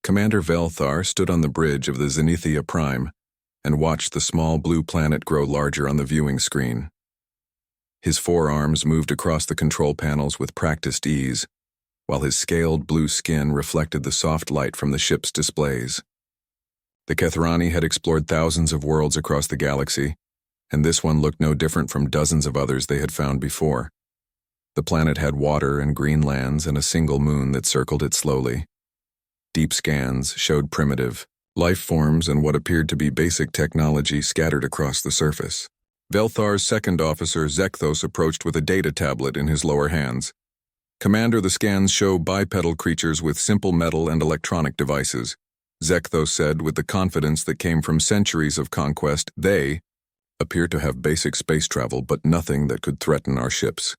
Commander Velthar stood on the bridge of the Zenithia Prime and watched the small blue planet grow larger on the viewing screen. His forearms moved across the control panels with practiced ease, while his scaled blue skin reflected the soft light from the ship's displays. The Kethrani had explored thousands of worlds across the galaxy, and this one looked no different from dozens of others they had found before. The planet had water and green lands and a single moon that circled it slowly. Deep scans showed primitive life forms and what appeared to be basic technology scattered across the surface. Velthar's second officer, Zekthos, approached with a data tablet in his lower hands. "Commander, the scans show bipedal creatures with simple metal and electronic devices," Zekthos said with the confidence that came from centuries of conquest. "They appear to have basic space travel, but nothing that could threaten our ships."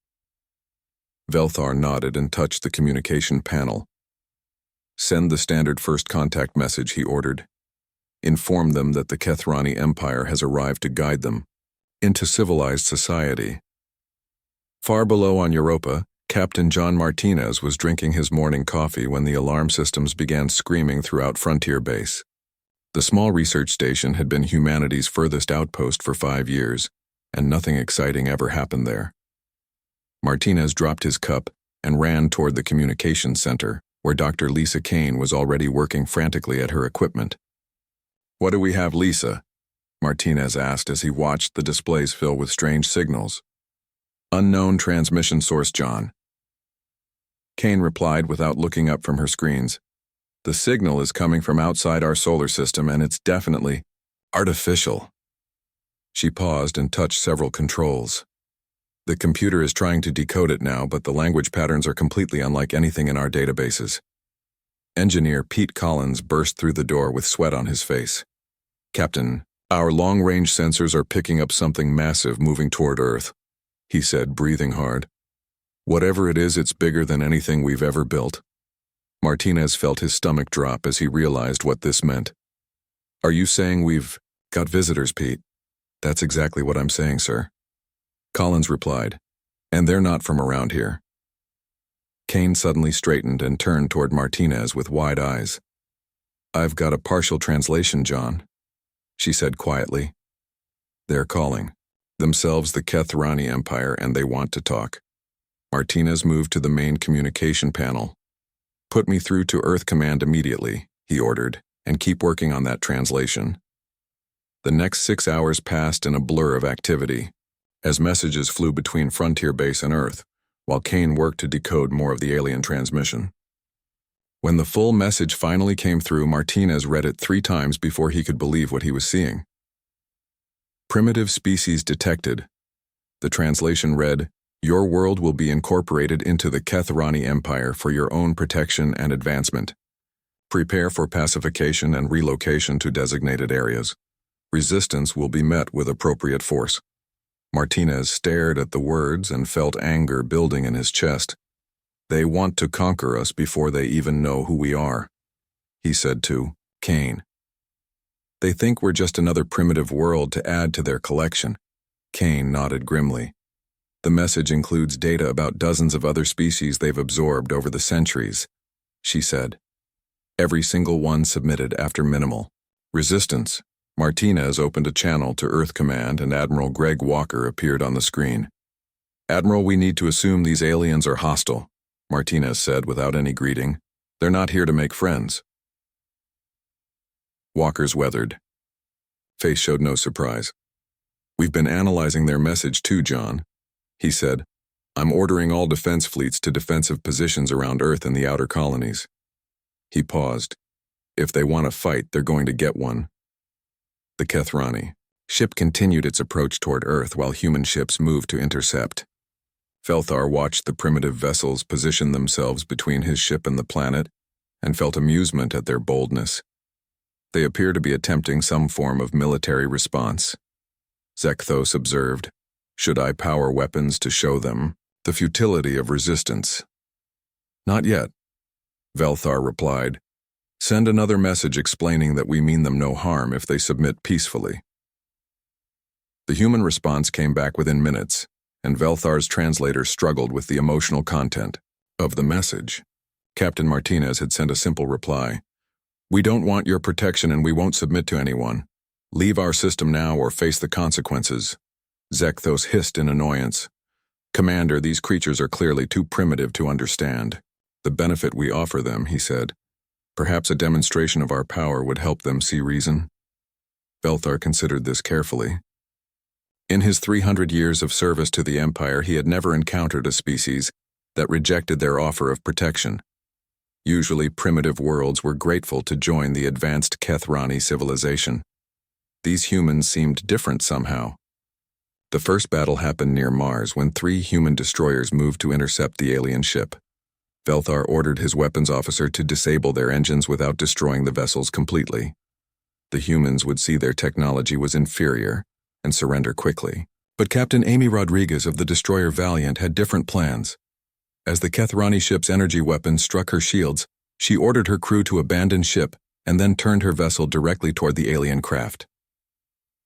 Velthar nodded and touched the communication panel. "Send the standard first contact message," he ordered. "Inform them that the Kethrani Empire has arrived to guide them into civilized society." Far below on Europa, Captain John Martinez was drinking his morning coffee when the alarm systems began screaming throughout Frontier Base. The small research station had been humanity's furthest outpost for 5 years, and nothing exciting ever happened there. Martinez dropped his cup and ran toward the communications center, where Dr. Lisa Kane was already working frantically at her equipment. "What do we have, Lisa?" Martinez asked as he watched the displays fill with strange signals. "Unknown transmission source, John." Kane replied without looking up from her screens. "The signal is coming from outside our solar system, and it's definitely artificial." She paused and touched several controls. "The computer is trying to decode it now, but the language patterns are completely unlike anything in our databases." Engineer Pete Collins burst through the door with sweat on his face. "Captain, our long-range sensors are picking up something massive moving toward Earth," he said, breathing hard. "Whatever it is, it's bigger than anything we've ever built." Martinez felt his stomach drop as he realized what this meant. "Are you saying we've got visitors, Pete?" "That's exactly what I'm saying, sir," Collins replied. "And they're not from around here." Kane suddenly straightened and turned toward Martinez with wide eyes. "I've got a partial translation, John," she said quietly. "They're calling themselves the Kethrani Empire, and they want to talk." Martinez moved to the main communication panel. "Put me through to Earth Command immediately," he ordered, "and keep working on that translation." The next 6 hours passed in a blur of activity, as messages flew between Frontier Base and Earth, while Kane worked to decode more of the alien transmission. When the full message finally came through, Martinez read it 3 times before he could believe what he was seeing. "Primitive species detected." The translation read, "Your world will be incorporated into the Kethrani Empire for your own protection and advancement. Prepare for pacification and relocation to designated areas. Resistance will be met with appropriate force." Martinez stared at the words and felt anger building in his chest. "They want to conquer us before they even know who we are," he said to Kane. "They think we're just another primitive world to add to their collection." Kane nodded grimly. "The message includes data about dozens of other species they've absorbed over the centuries," she said. "Every single one submitted after minimal resistance." Martinez opened a channel to Earth Command, and Admiral Greg Walker appeared on the screen. "Admiral, we need to assume these aliens are hostile," Martinez said without any greeting. "They're not here to make friends." Walker's weathered face showed no surprise. "We've been analyzing their message too, John," he said. "I'm ordering all defense fleets to defensive positions around Earth and the outer colonies." He paused. "If they want to fight, they're going to get one." The Kethrani ship continued its approach toward Earth while human ships moved to intercept. Velthar watched the primitive vessels position themselves between his ship and the planet and felt amusement at their boldness. They appear to be attempting some form of military response. Zekthos observed, "Should I power weapons to show them the futility of resistance?" "Not yet," Velthar replied. "Send another message explaining that we mean them no harm if they submit peacefully." The human response came back within minutes, and Velthar's translator struggled with the emotional content of the message. Captain Martinez had sent a simple reply, We don't want your protection and we won't submit to anyone. Leave our system now or face the consequences. Zekthos hissed in annoyance. Commander, these creatures are clearly too primitive to understand. The benefit we offer them, he said. Perhaps a demonstration of our power would help them see reason. Belthar considered this carefully. In his 300 years of service to the Empire, he had never encountered a species that rejected their offer of protection. Usually, primitive worlds were grateful to join the advanced Kethrani civilization. These humans seemed different somehow. The first battle happened near Mars when 3 human destroyers moved to intercept the alien ship. Belthar ordered his weapons officer to disable their engines without destroying the vessels completely. The humans would see their technology was inferior and surrender quickly. But Captain Amy Rodriguez of the destroyer Valiant had different plans. As the Kethrani ship's energy weapon struck her shields, she ordered her crew to abandon ship and then turned her vessel directly toward the alien craft.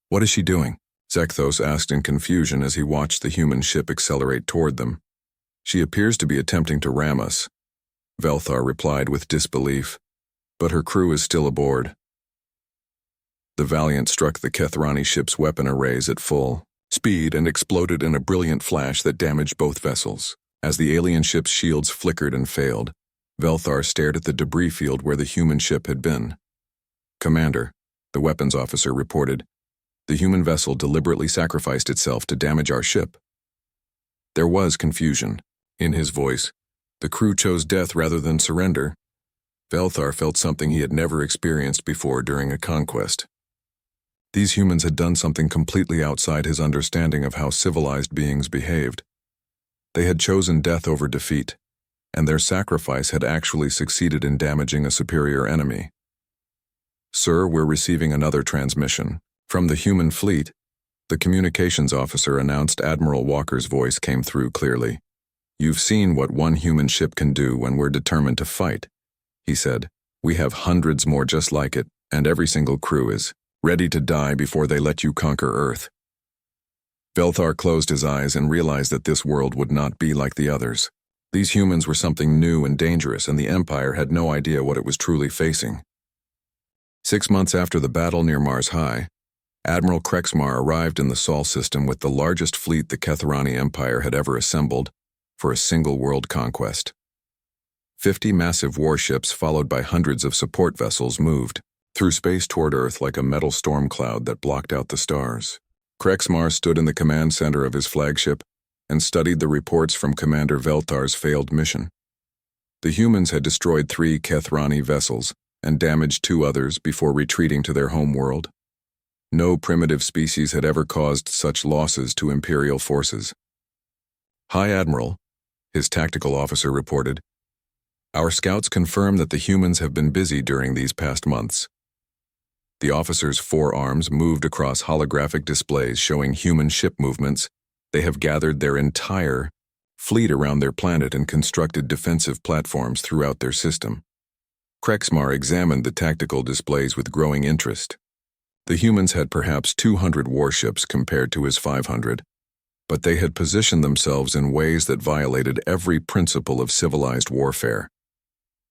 What is she doing? Zekthos asked in confusion as he watched the human ship accelerate toward them. She appears to be attempting to ram us. Belthar replied with disbelief. But her crew is still aboard. The Valiant struck the Kethrani ship's weapon arrays at full speed and exploded in a brilliant flash that damaged both vessels. As the alien ship's shields flickered and failed, Belthar stared at the debris field where the human ship had been. Commander, the weapons officer reported, the human vessel deliberately sacrificed itself to damage our ship. There was confusion in his voice. The crew chose death rather than surrender. Belthar felt something he had never experienced before during a conquest. These humans had done something completely outside his understanding of how civilized beings behaved. They had chosen death over defeat, and their sacrifice had actually succeeded in damaging a superior enemy. Sir, we're receiving another transmission. From the human fleet, the communications officer announced. Admiral Walker's voice came through clearly. You've seen what one human ship can do when we're determined to fight, he said. We have hundreds more just like it, and every single crew is ready to die before they let you conquer Earth. Belthar closed his eyes and realized that this world would not be like the others. These humans were something new and dangerous, and the Empire had no idea what it was truly facing. 6 months after the battle near Mars High, Admiral Krexmar arrived in the Sol system with the largest fleet the Kethrani Empire had ever assembled for a single world conquest. 50 massive warships followed by hundreds of support vessels moved through space toward Earth like a metal storm cloud that blocked out the stars. Krexmar stood in the command center of his flagship and studied the reports from Commander Veltar's failed mission. The humans had destroyed 3 Kethrani vessels and damaged 2 others before retreating to their home world. No primitive species had ever caused such losses to Imperial forces. High Admiral, his tactical officer reported, our scouts confirm that the humans have been busy during these past months. The officer's forearms moved across holographic displays showing human ship movements. They have gathered their entire fleet around their planet and constructed defensive platforms throughout their system. Krexmar examined the tactical displays with growing interest. The humans had perhaps 200 warships compared to his 500, but they had positioned themselves in ways that violated every principle of civilized warfare.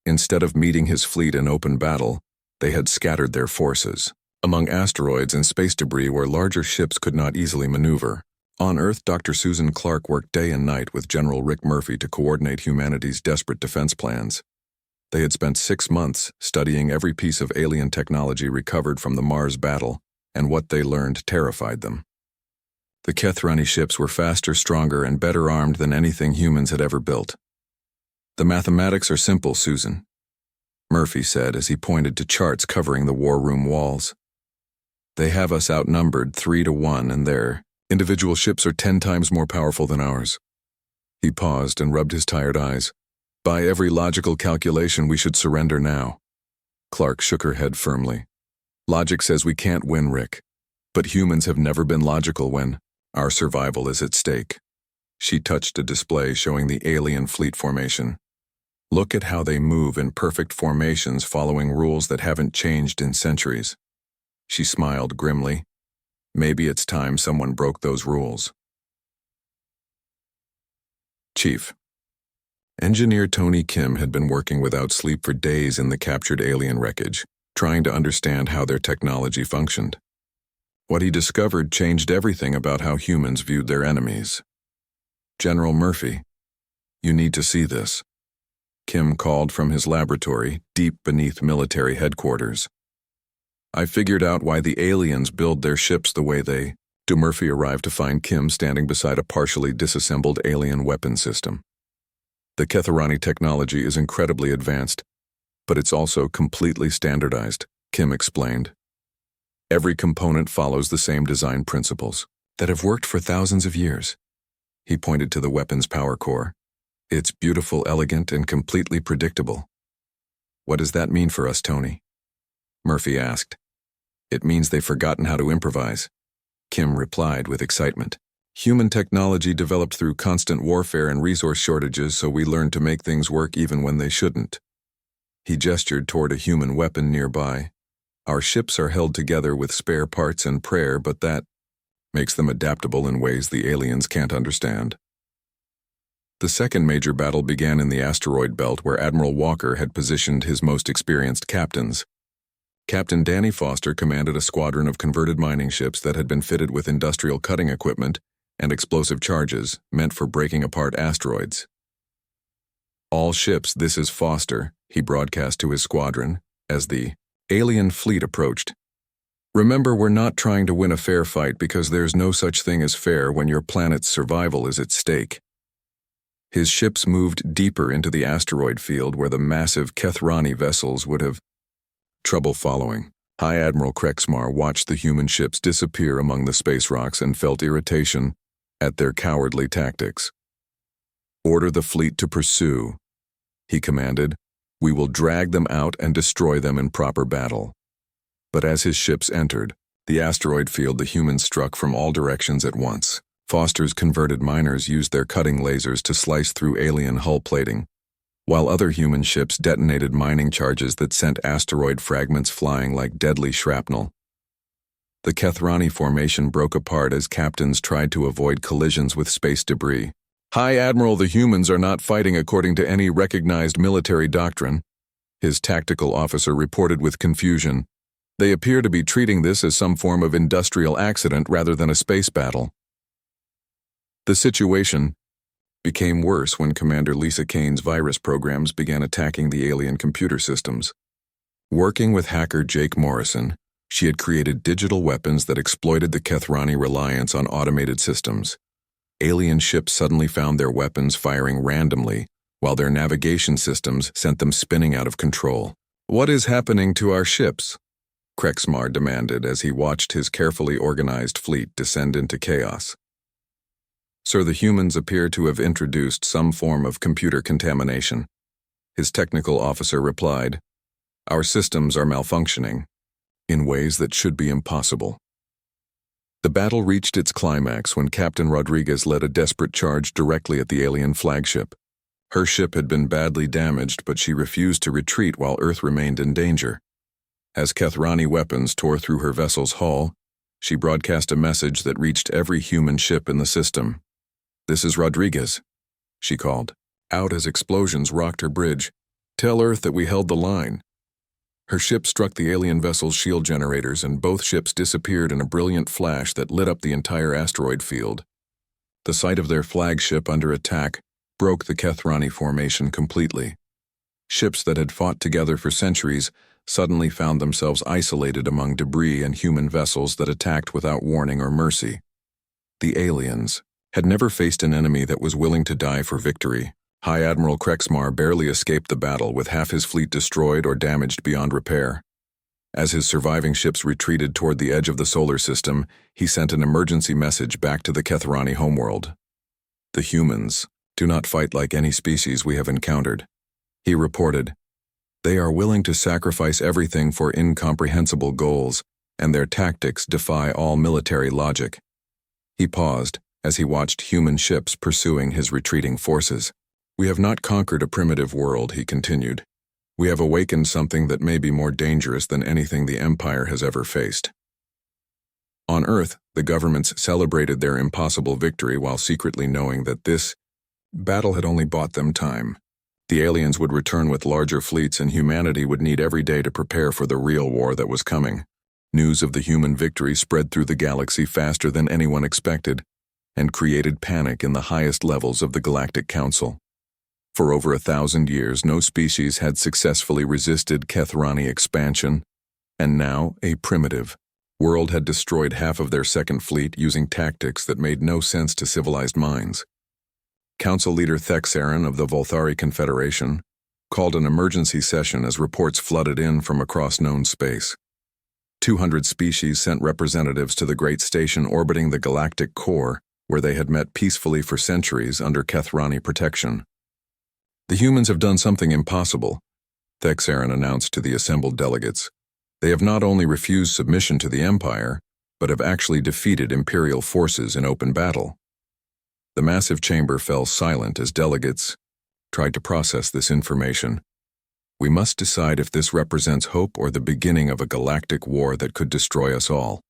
Instead of meeting his fleet in open battle, they had scattered their forces among asteroids and space debris where larger ships could not easily maneuver. On Earth, Dr. Susan Clark worked day and night with General Rick Murphy to coordinate humanity's desperate defense plans. They had spent 6 months studying every piece of alien technology recovered from the Mars battle, and what they learned terrified them. The Kethrani ships were faster, stronger, and better armed than anything humans had ever built. The mathematics are simple, Susan, Murphy said as he pointed to charts covering the war room walls. They have us outnumbered 3-1, and their individual ships are 10 times more powerful than ours. He paused and rubbed his tired eyes. By every logical calculation, we should surrender now. Clark shook her head firmly. Logic says we can't win, Rick. But humans have never been logical when our survival is at stake. She touched a display showing the alien fleet formation. Look at how they move in perfect formations following rules that haven't changed in centuries. She smiled grimly. Maybe it's time someone broke those rules. Chief. Engineer Tony Kim had been working without sleep for days in the captured alien wreckage. trying to understand how their technology functioned. What he discovered changed everything about how humans viewed their enemies. "General Murphy, you need to see this," Kim called from his laboratory, deep beneath military headquarters. "I figured out why the aliens build their ships the way they do." Murphy arrived to find Kim standing beside a partially disassembled alien weapon system. "The Ketharani technology is incredibly advanced, but it's also completely standardized," Kim explained. "Every component follows the same design principles that have worked for thousands of years." He pointed to the weapon's power core. "It's beautiful, elegant, and completely predictable." "What does that mean for us, Tony?" Murphy asked. "It means they've forgotten how to improvise," Kim replied with excitement. "Human technology developed through constant warfare and resource shortages, so we learned to make things work even when they shouldn't." He gestured toward a human weapon nearby. "Our ships are held together with spare parts and prayer, but that makes them adaptable in ways the aliens can't understand." The second major battle began in the asteroid belt, where Admiral Walker had positioned his most experienced captains. Captain Danny Foster commanded a squadron of converted mining ships that had been fitted with industrial cutting equipment and explosive charges meant for breaking apart asteroids. "All ships, this is Foster," he broadcast to his squadron as the alien fleet approached. "Remember, we're not trying to win a fair fight because there's no such thing as fair when your planet's survival is at stake." His ships moved deeper into the asteroid field, where the massive Ketharani vessels would have trouble following. High Admiral Krexmar watched the human ships disappear among the space rocks and felt irritation at their cowardly tactics. "Order the fleet to pursue," he commanded. "We will drag them out and destroy them in proper battle." But as his ships entered the asteroid field, the humans struck from all directions at once. Foster's converted miners used their cutting lasers to slice through alien hull plating, while other human ships detonated mining charges that sent asteroid fragments flying like deadly shrapnel. The Ketharani formation broke apart as captains tried to avoid collisions with space debris. "High Admiral, the humans are not fighting according to any recognized military doctrine," his tactical officer reported with confusion. "They appear to be treating this as some form of industrial accident rather than a space battle." The situation became worse when Commander Lisa Kane's virus programs began attacking the alien computer systems. Working with hacker Jake Morrison, she had created digital weapons that exploited the Ketharani reliance on automated systems. Alien ships suddenly found their weapons firing randomly, while their navigation systems sent them spinning out of control. "What is happening to our ships?" Krexmar demanded as he watched his carefully organized fleet descend into chaos. "Sir, the humans appear to have introduced some form of computer contamination," his technical officer replied. "Our systems are malfunctioning in ways that should be impossible." The battle reached its climax when Captain Rodriguez led a desperate charge directly at the alien flagship. Her ship had been badly damaged, but she refused to retreat while Earth remained in danger. As Ketharani weapons tore through her vessel's hull, she broadcast a message that reached every human ship in the system. "This is Rodriguez," she called out as explosions rocked her bridge. "Tell Earth that we held the line." Her ship struck the alien vessel's shield generators, and both ships disappeared in a brilliant flash that lit up the entire asteroid field. The sight of their flagship under attack broke the Ketharani formation completely. Ships that had fought together for centuries suddenly found themselves isolated among debris and human vessels that attacked without warning or mercy. The aliens had never faced an enemy that was willing to die for victory. High Admiral Krexmar barely escaped the battle, with half his fleet destroyed or damaged beyond repair. As his surviving ships retreated toward the edge of the solar system, he sent an emergency message back to the Ketharani homeworld. "The humans do not fight like any species we have encountered," he reported. "They are willing to sacrifice everything for incomprehensible goals, and their tactics defy all military logic." He paused as he watched human ships pursuing his retreating forces. "We have not conquered a primitive world," he continued. "We have awakened something that may be more dangerous than anything the Empire has ever faced." On Earth, the governments celebrated their impossible victory while secretly knowing that this battle had only bought them time. The aliens would return with larger fleets and humanity would need every day to prepare for the real war that was coming. News of the human victory spread through the galaxy faster than anyone expected and created panic in the highest levels of the Galactic Council. For over 1,000 years, no species had successfully resisted Kethrani expansion, and now a primitive world had destroyed half of their second fleet using tactics that made no sense to civilized minds. Council leader Thexaron of the Volthari Confederation called an emergency session as reports flooded in from across known space. 200 species sent representatives to the great station orbiting the galactic core, where they had met peacefully for centuries under Kethrani protection. The humans have done something impossible, Thexaron announced to the assembled delegates. They have not only refused submission to the Empire, but have actually defeated Imperial forces in open battle. The massive chamber fell silent as delegates tried to process this information. We must decide if this represents hope or the beginning of a galactic war that could destroy us all.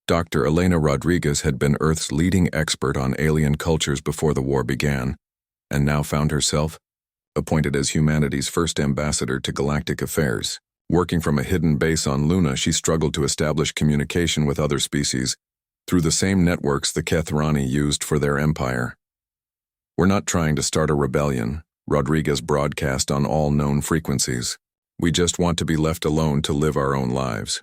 Dr. Elena Rodriguez had been Earth's leading expert on alien cultures before the war began, and now found herself appointed as humanity's first ambassador to galactic affairs. Working from a hidden base on Luna, she struggled to establish communication with other species through the same networks the Kethrani used for their empire. We're not trying to start a rebellion, Rodriguez broadcast on all known frequencies. We just want to be left alone to live our own lives.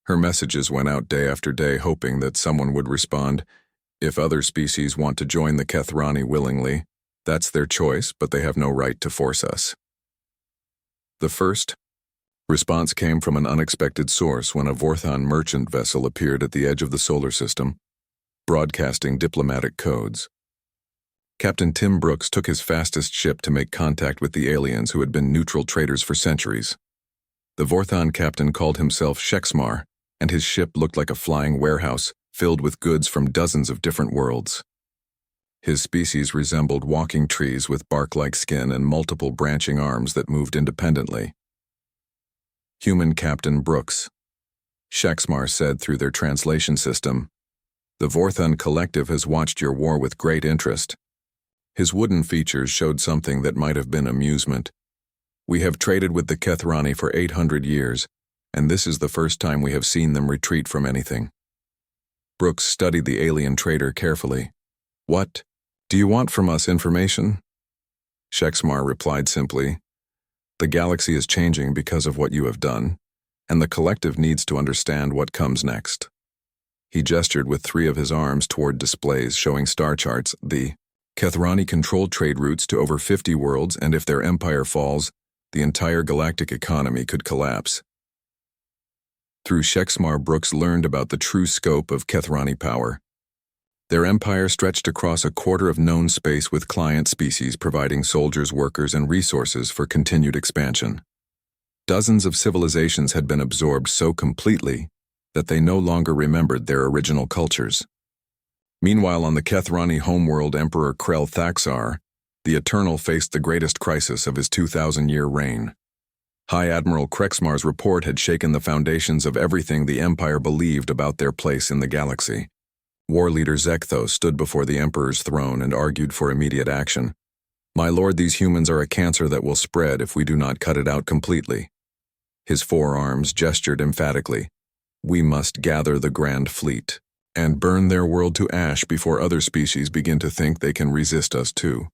Her messages went out day after day, hoping that someone would respond. If other species want to join the Kethrani willingly, that's their choice, but they have no right to force us. The first response came from an unexpected source when a Vorthon merchant vessel appeared at the edge of the solar system, broadcasting diplomatic codes. Captain Tim Brooks took his fastest ship to make contact with the aliens who had been neutral traders for centuries. The Vorthon captain called himself Shexmar, and his ship looked like a flying warehouse filled with goods from dozens of different worlds. His species resembled walking trees with bark-like skin and multiple branching arms that moved independently. Human Captain Brooks, Shexmar said through their translation system, "The Vorthon Collective has watched your war with great interest." His wooden features showed something that might have been amusement. "We have traded with the Kethrani for 800 years, and this is the first time we have seen them retreat from anything." Brooks studied the alien trader carefully. "What do you want from us, information?" Shexmar replied simply, "The galaxy is changing because of what you have done, and the collective needs to understand what comes next." He gestured with 3 of his arms toward displays showing star charts. The Kethrani controlled trade routes to over 50 worlds, and if their empire falls, the entire galactic economy could collapse. Through Shexmar, Brooks learned about the true scope of Kethrani power. Their empire stretched across a quarter of known space, with client species providing soldiers, workers, and resources for continued expansion. Dozens of civilizations had been absorbed so completely that they no longer remembered their original cultures. Meanwhile, on the Kethrani homeworld, Emperor Krell Thaxar, the Eternal, faced the greatest crisis of his 2,000-year reign. High Admiral Krexmar's report had shaken the foundations of everything the Empire believed about their place in the galaxy. War leader Zekthos stood before the Emperor's throne and argued for immediate action. "My lord, these humans are a cancer that will spread if we do not cut it out completely." His 4 arms gestured emphatically. "We must gather the Grand Fleet and burn their world to ash before other species begin to think they can resist us too."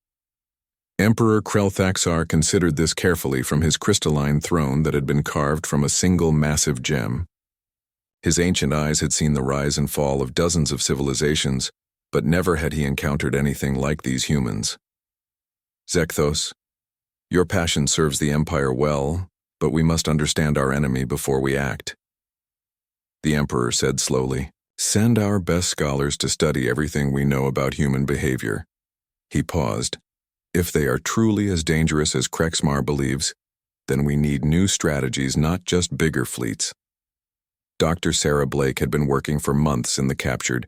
Emperor Krell considered this carefully from his crystalline throne that had been carved from a single massive gem. His ancient eyes had seen the rise and fall of dozens of civilizations, but never had he encountered anything like these humans. "Zekthos, your passion serves the Empire well, but we must understand our enemy before we act." The Emperor said slowly, "Send our best scholars to study everything we know about human behavior." He paused. "If they are truly as dangerous as Krexmar believes, then we need new strategies, not just bigger fleets." Dr. Sarah Blake had been working for months in the captured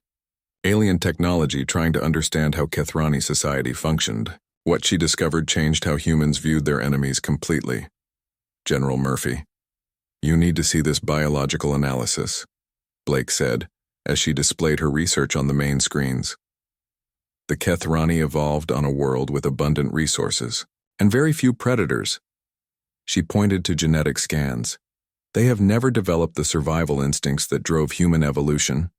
alien technology, trying to understand how Kethrani society functioned. What she discovered changed how humans viewed their enemies completely. "General Murphy, you need to see this biological analysis," Blake said, as she displayed her research on the main screens. The Kethrani evolved on a world with abundant resources. And very few predators. She pointed to genetic scans. They have never developed the survival instincts that drove human evolution.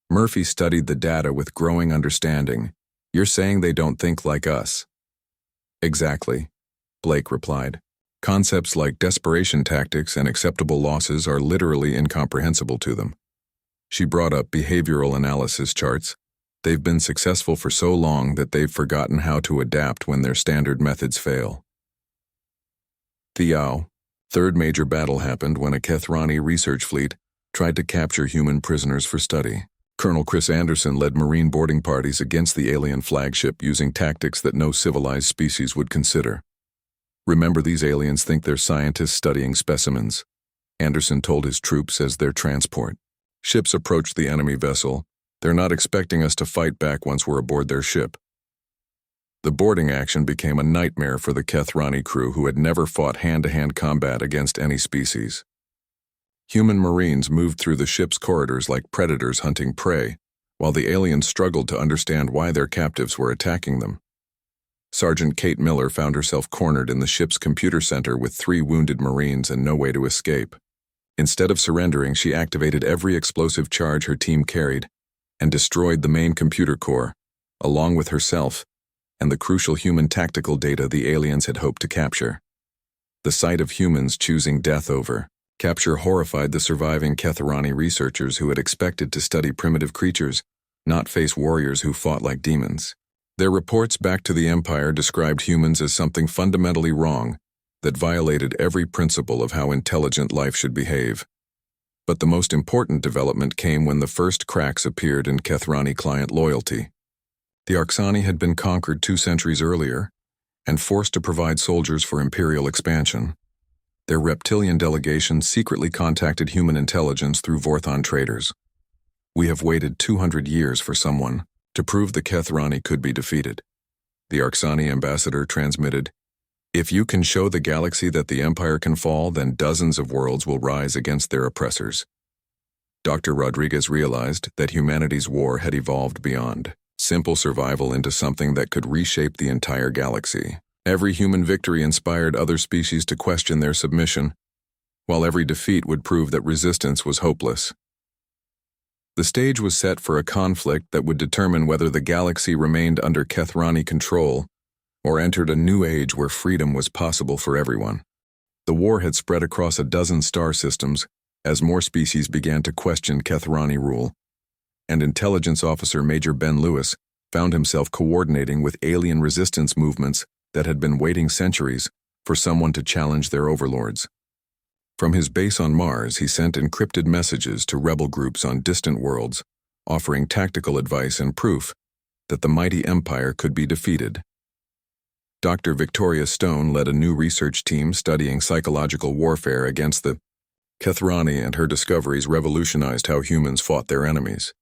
Murphy studied the data with growing understanding. You're saying they don't think like us? Exactly, Blake replied. Concepts like desperation tactics and acceptable losses are literally incomprehensible to them. She brought up behavioral analysis charts. They've been successful for so long that they've forgotten how to adapt when their standard methods fail. The third major battle happened when a Kethrani research fleet tried to capture human prisoners for study. Colonel Chris Anderson led Marine boarding parties against the alien flagship using tactics that no civilized species would consider. Remember, these aliens think they're scientists studying specimens, Anderson told his troops as their transport. Ships approached the enemy vessel. They're not expecting us to fight back once we're aboard their ship. The boarding action became a nightmare for the Kethrani crew who had never fought hand-to-hand combat against any species. Human Marines moved through the ship's corridors like predators hunting prey, while the aliens struggled to understand why their captives were attacking them. Sergeant Kate Miller found herself cornered in the ship's computer center with 3 wounded Marines and no way to escape. Instead of surrendering, she activated every explosive charge her team carried and destroyed the main computer core, along with herself and the crucial human tactical data the aliens had hoped to capture. The sight of humans choosing death over capture horrified the surviving Kethrani researchers who had expected to study primitive creatures, not face warriors who fought like demons. Their reports back to the Empire described humans as something fundamentally wrong that violated every principle of how intelligent life should behave. But the most important development came when the first cracks appeared in Kethrani client loyalty. The Arxani had been conquered 2 centuries earlier and forced to provide soldiers for imperial expansion. Their reptilian delegation secretly contacted human intelligence through Vorthon traders. We have waited 200 years for someone to prove the Kethrani could be defeated. The Arxani ambassador transmitted, "If you can show the galaxy that the Empire can fall, then dozens of worlds will rise against their oppressors." Dr. Rodriguez realized that humanity's war had evolved beyond simple survival into something that could reshape the entire galaxy. Every human victory inspired other species to question their submission, while every defeat would prove that resistance was hopeless. The stage was set for a conflict that would determine whether the galaxy remained under Kethrani control or entered a new age where freedom was possible for everyone. The war had spread across a dozen star systems as more species began to question Kethrani rule, and Intelligence Officer Major Ben Lewis found himself coordinating with alien resistance movements that had been waiting centuries for someone to challenge their overlords. From his base on Mars, he sent encrypted messages to rebel groups on distant worlds, offering tactical advice and proof that the mighty Empire could be defeated. Dr. Victoria Stone led a new research team studying psychological warfare against the Kethrani, and her discoveries revolutionized how humans fought their enemies.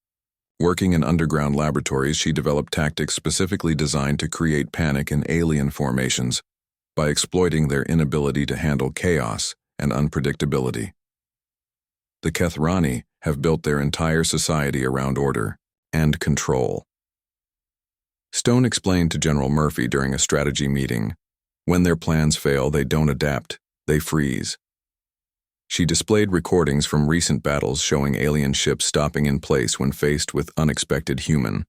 Working in underground laboratories, she developed tactics specifically designed to create panic in alien formations by exploiting their inability to handle chaos and unpredictability. The Kethrani have built their entire society around order and control. Stone explained to General Murphy during a strategy meeting, when their plans fail, they don't adapt, they freeze. She displayed recordings from recent battles showing alien ships stopping in place when faced with unexpected human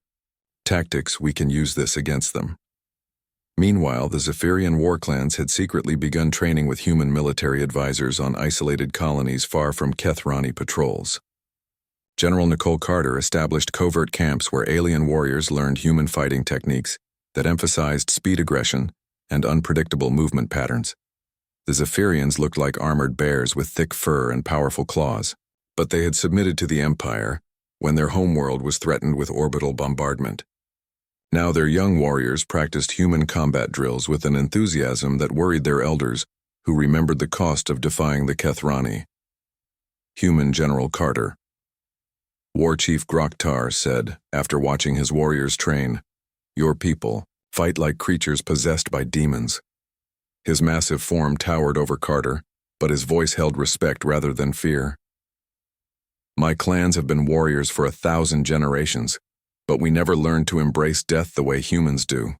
tactics. We can use this against them. Meanwhile, the Zephyrian war clans had secretly begun training with human military advisors on isolated colonies far from Kethrani patrols. General Nicole Carter established covert camps where alien warriors learned human fighting techniques that emphasized speed aggression and unpredictable movement patterns. The Zephyrians looked like armored bears with thick fur and powerful claws, but they had submitted to the Empire when their homeworld was threatened with orbital bombardment. Now their young warriors practiced human combat drills with an enthusiasm that worried their elders, who remembered the cost of defying the Kethrani. Human General Carter. War Chief Groktar said, after watching his warriors train, "Your people fight like creatures possessed by demons." His massive form towered over Carter, but his voice held respect rather than fear. "My clans have been warriors for 1,000 generations, but we never learned to embrace death the way humans do."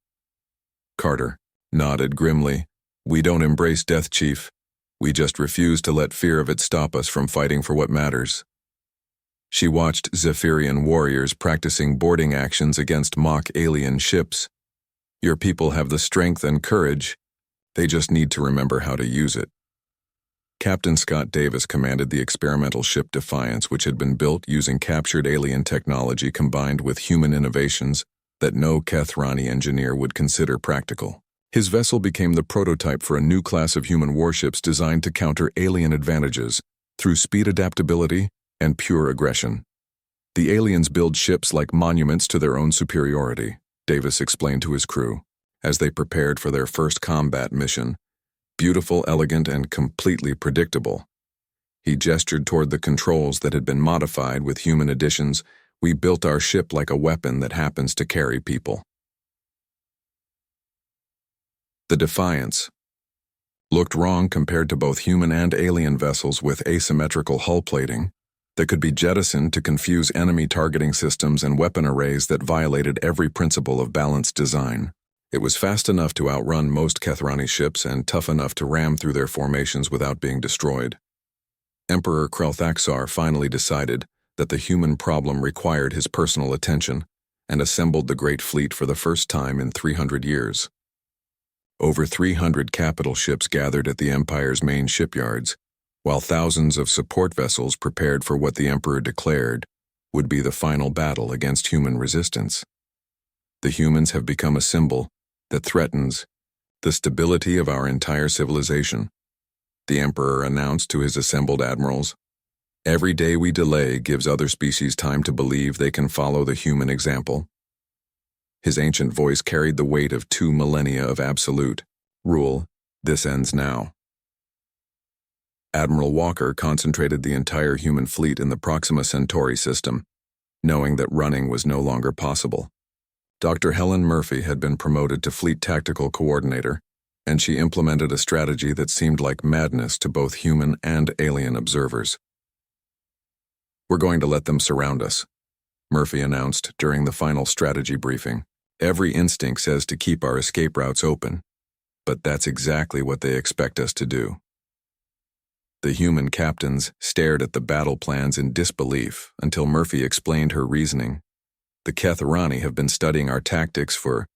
Carter, nodded grimly. "We don't embrace death, Chief. We just refuse to let fear of it stop us from fighting for what matters." She watched Zephyrian warriors practicing boarding actions against mock alien ships. "Your people have the strength and courage. They just need to remember how to use it." Captain Scott Davis commanded the experimental ship Defiance, which had been built using captured alien technology combined with human innovations that no Kethrani engineer would consider practical. His vessel became the prototype for a new class of human warships designed to counter alien advantages through speed adaptability and pure aggression. "The aliens build ships like monuments to their own superiority," Davis explained to his crew, as they prepared for their first combat mission. "Beautiful, elegant, and completely predictable." He gestured toward the controls that had been modified with human additions. "We built our ship like a weapon that happens to carry people." The Defiance looked wrong compared to both human and alien vessels with asymmetrical hull plating that could be jettisoned to confuse enemy targeting systems and weapon arrays that violated every principle of balanced design. It was fast enough to outrun most Kethrani ships and tough enough to ram through their formations without being destroyed. Emperor Krelthaxar finally decided that the human problem required his personal attention and assembled the Great Fleet for the first time in 300 years. Over 300 capital ships gathered at the Empire's main shipyards, while thousands of support vessels prepared for what the Emperor declared would be the final battle against human resistance. "The humans have become a symbol that threatens the stability of our entire civilization," the Emperor announced to his assembled admirals. "Every day we delay gives other species time to believe they can follow the human example." His ancient voice carried the weight of 2 millennia of absolute rule. "This ends now." Admiral Walker concentrated the entire human fleet in the Proxima Centauri system, knowing that running was no longer possible. Dr. Helen Murphy had been promoted to Fleet Tactical Coordinator, and she implemented a strategy that seemed like madness to both human and alien observers. "We're going to let them surround us," Murphy announced during the final strategy briefing. "Every instinct says to keep our escape routes open, but that's exactly what they expect us to do." The human captains stared at the battle plans in disbelief until Murphy explained her reasoning. "The Kethrani have been studying our tactics for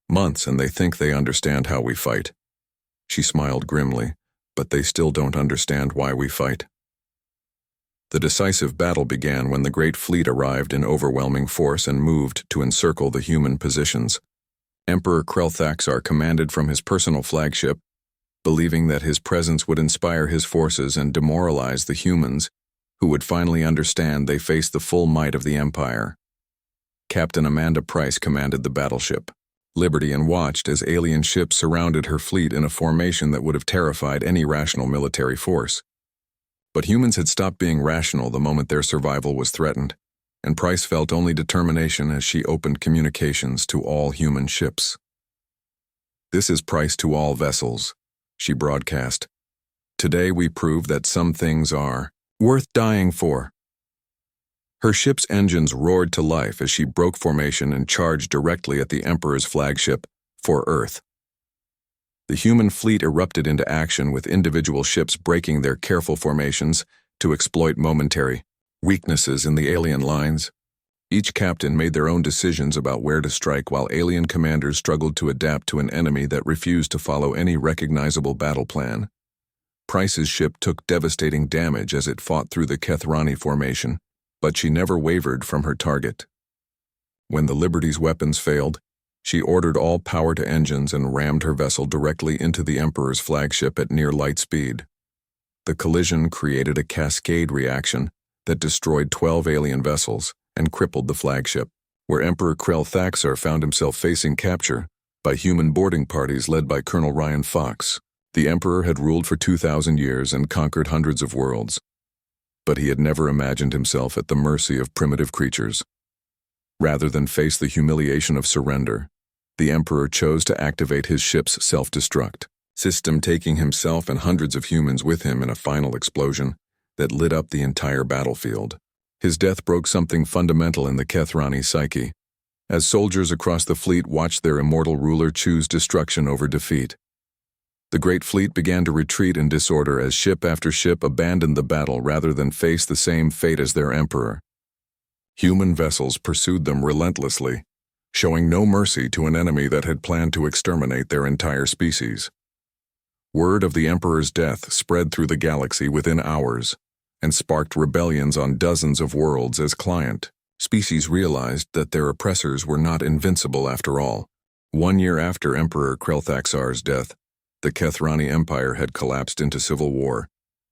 months, and they think they understand how we fight." She smiled grimly, "But they still don't understand why we fight." The decisive battle began when the Great Fleet arrived in overwhelming force and moved to encircle the human positions. Emperor Krelthaxar commanded from his personal flagship, believing that his presence would inspire his forces and demoralize the humans, who would finally understand they faced the full might of the Empire. Captain Amanda Price commanded the battleship, Liberty, and watched as alien ships surrounded her fleet in a formation that would have terrified any rational military force. But humans had stopped being rational the moment their survival was threatened, and Price felt only determination as she opened communications to all human ships. "This is Price to all vessels," she broadcast. "Today we prove that some things are worth dying for." Her ship's engines roared to life as she broke formation and charged directly at the Emperor's flagship, For Earth. The human fleet erupted into action with individual ships breaking their careful formations to exploit momentary weaknesses in the alien lines. Each captain made their own decisions about where to strike, while alien commanders struggled to adapt to an enemy that refused to follow any recognizable battle plan. Price's ship took devastating damage as it fought through the Kethrani formation, but she never wavered from her target. When the Liberty's weapons failed, she ordered all power to engines and rammed her vessel directly into the Emperor's flagship at near light speed. The collision created a cascade reaction that destroyed 12 alien vessels and crippled the flagship, where Emperor Krelthaxar found himself facing capture by human boarding parties led by Colonel Ryan Fox. The Emperor had ruled for 2,000 years and conquered hundreds of worlds, but he had never imagined himself at the mercy of primitive creatures. Rather than face the humiliation of surrender, the Emperor chose to activate his ship's self-destruct system, taking himself and hundreds of humans with him in a final explosion that lit up the entire battlefield. His death broke something fundamental in the Kethrani psyche. as soldiers across the fleet watched their immortal ruler choose destruction over defeat. The great fleet began to retreat in disorder as ship after ship abandoned the battle rather than face the same fate as their emperor. Human vessels pursued them relentlessly, showing no mercy to an enemy that had planned to exterminate their entire species. Word of the emperor's death spread through the galaxy within hours and sparked rebellions on dozens of worlds as client species realized that their oppressors were not invincible after all. 1 year after Emperor Krelthaxar's death, the Kethrani Empire had collapsed into civil war,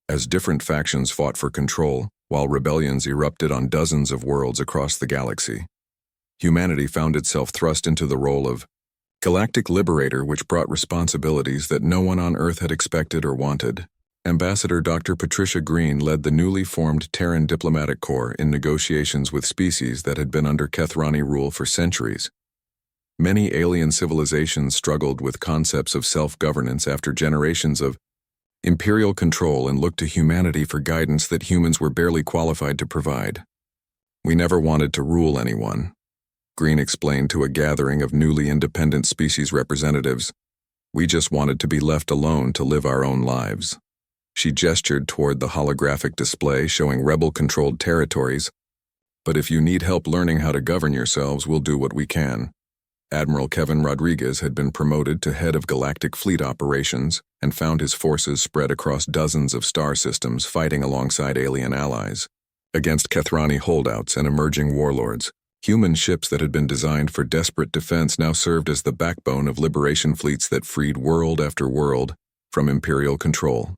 as different factions fought for control, while rebellions erupted on dozens of worlds across the galaxy. Humanity found itself thrust into the role of Galactic Liberator, which brought responsibilities that no one on Earth had expected or wanted. Ambassador Dr. Patricia Green led the newly formed Terran Diplomatic Corps in negotiations with species that had been under Kethrani rule for centuries. Many alien civilizations struggled with concepts of self-governance after generations of imperial control and looked to humanity for guidance that humans were barely qualified to provide. "We never wanted to rule anyone," Green explained to a gathering of newly independent species representatives. "We just wanted to be left alone to live our own lives." She gestured toward the holographic display showing rebel-controlled territories. "But if you need help learning how to govern yourselves, we'll do what we can." Admiral Kevin Rodriguez had been promoted to head of Galactic Fleet Operations and found his forces spread across dozens of star systems fighting alongside alien allies. Against Kethrani holdouts and emerging warlords, human ships that had been designed for desperate defense now served as the backbone of liberation fleets that freed world after world from Imperial control.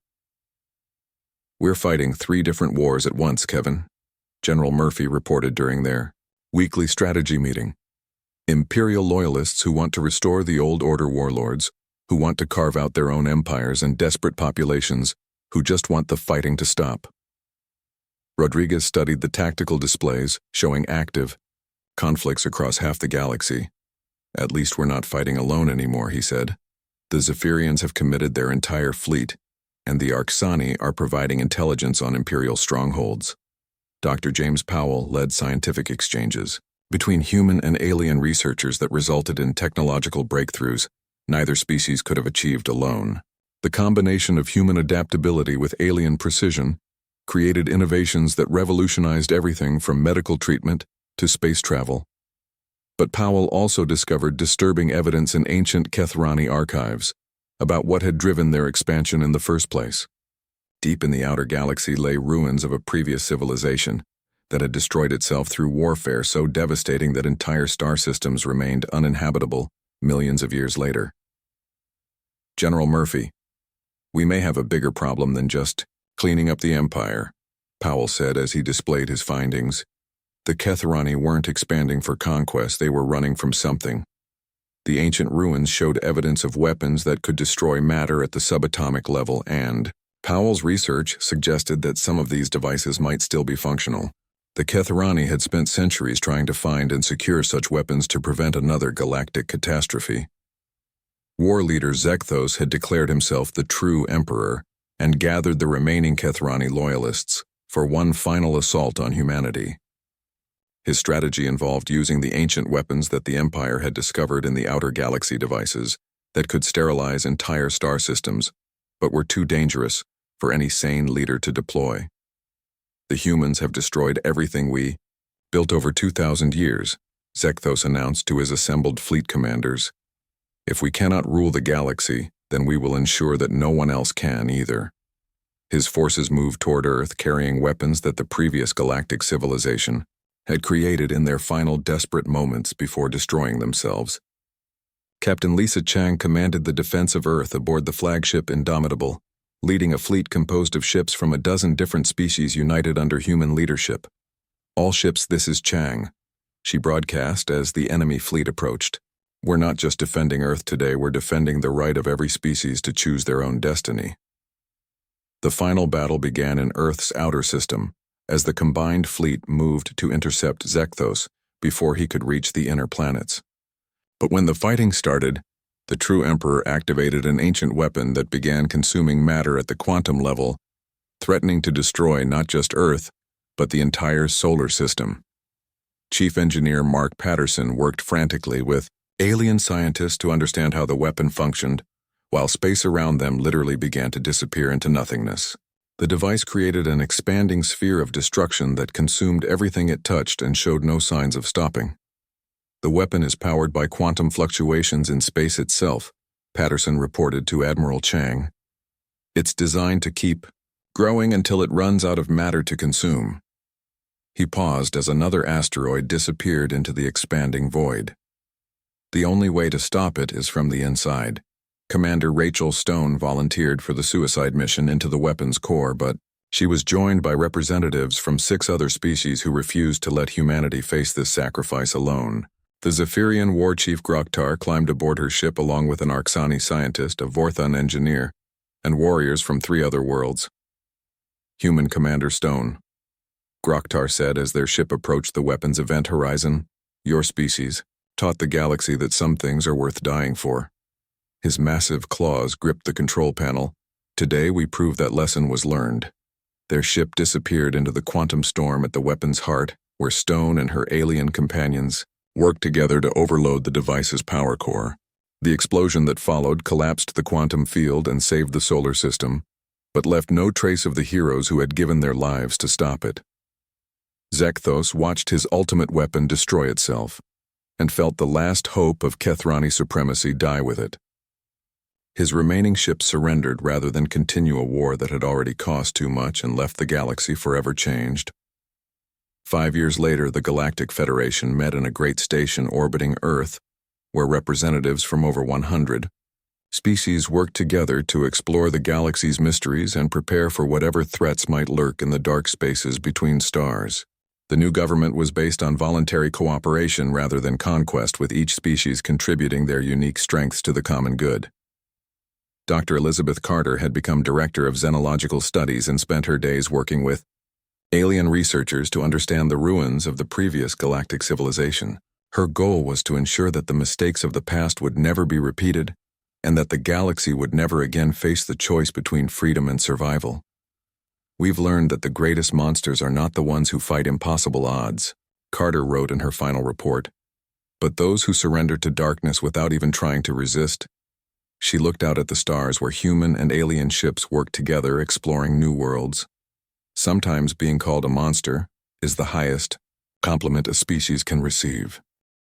"We're fighting 3 different wars at once, Kevin," General Murphy reported during their weekly strategy meeting. "Imperial loyalists who want to restore the old order warlords, who want to carve out their own empires, and desperate populations who just want the fighting to stop." Rodriguez studied the tactical displays showing active conflicts across half the galaxy. "At least we're not fighting alone anymore," he said. "The Zephyrians have committed their entire fleet, and the Arxani are providing intelligence on Imperial strongholds." Dr. James Powell led scientific exchanges between human and alien researchers that resulted in technological breakthroughs neither species could have achieved alone. The combination of human adaptability with alien precision created innovations that revolutionized everything from medical treatment to space travel. But Powell also discovered disturbing evidence in ancient Kethrani archives about what had driven their expansion in the first place. Deep in the outer galaxy lay ruins of a previous civilization that had destroyed itself through warfare so devastating that entire star systems remained uninhabitable millions of years later. "General Murphy, we may have a bigger problem than just cleaning up the Empire," Powell said as he displayed his findings. "The Kethrani weren't expanding for conquest, they were running from something. The ancient ruins showed evidence of weapons that could destroy matter at the subatomic level, and Powell's research suggested that some of these devices might still be functional. The Kethrani had spent centuries trying to find and secure such weapons to prevent another galactic catastrophe. War leader Zekthos had declared himself the true emperor and gathered the remaining Kethrani loyalists for one final assault on humanity. His strategy involved using the ancient weapons that the Empire had discovered in the outer galaxy devices that could sterilize entire star systems, but were too dangerous for any sane leader to deploy. "The humans have destroyed everything we built over 2,000 years, Zekthos announced to his assembled fleet commanders. "If we cannot rule the galaxy, then we will ensure that no one else can either." His forces moved toward Earth carrying weapons that the previous galactic civilization had created in their final desperate moments before destroying themselves. Captain Lisa Chang commanded the defense of Earth aboard the flagship Indomitable, leading a fleet composed of ships from a dozen different species united under human leadership. "All ships, this is Chang," she broadcast as the enemy fleet approached. "We're not just defending Earth today, we're defending the right of every species to choose their own destiny." The final battle began in Earth's outer system, as the combined fleet moved to intercept Zekthos before he could reach the inner planets. But when the fighting started, the true Emperor activated an ancient weapon that began consuming matter at the quantum level, threatening to destroy not just Earth, but the entire solar system. Chief Engineer Mark Patterson worked frantically with alien scientists to understand how the weapon functioned, while space around them literally began to disappear into nothingness. The device created an expanding sphere of destruction that consumed everything it touched and showed no signs of stopping. The weapon is powered by quantum fluctuations in space itself, Patterson reported to Admiral Chang. It's designed to keep growing until it runs out of matter to consume. He paused as another asteroid disappeared into the expanding void. The only way to stop it is from the inside. Commander Rachel Stone volunteered for the suicide mission into the weapon's core, but she was joined by representatives from 6 other species who refused to let humanity face this sacrifice alone. The Zephyrian war chief Groktar climbed aboard her ship along with an Arxani scientist, a Vorthon engineer, and warriors from 3 other worlds. Human Commander Stone, Groktar said as their ship approached the weapon's event horizon, "Your species taught the galaxy that some things are worth dying for." His massive claws gripped the control panel. "Today we proved that lesson was learned." Their ship disappeared into the quantum storm at the weapon's heart, where Stone and her alien companions worked together to overload the device's power core. The explosion that followed collapsed the quantum field and saved the solar system, but left no trace of the heroes who had given their lives to stop it. Zekthos watched his ultimate weapon destroy itself, and felt the last hope of Kethrani supremacy die with it. His remaining ships surrendered rather than continue a war that had already cost too much and left the galaxy forever changed. 5 years later, the Galactic Federation met in a great station orbiting Earth, where representatives from over 100 species worked together to explore the galaxy's mysteries and prepare for whatever threats might lurk in the dark spaces between stars. The new government was based on voluntary cooperation rather than conquest, with each species contributing their unique strengths to the common good. Dr. Elizabeth Carter had become director of xenological studies and spent her days working with alien researchers to understand the ruins of the previous galactic civilization. Her goal was to ensure that the mistakes of the past would never be repeated, and that the galaxy would never again face the choice between freedom and survival. "We've learned that the greatest monsters are not the ones who fight impossible odds," Carter wrote in her final report, "but those who surrender to darkness without even trying to resist." She looked out at the stars where human and alien ships worked together exploring new worlds. Sometimes being called a monster is the highest compliment a species can receive.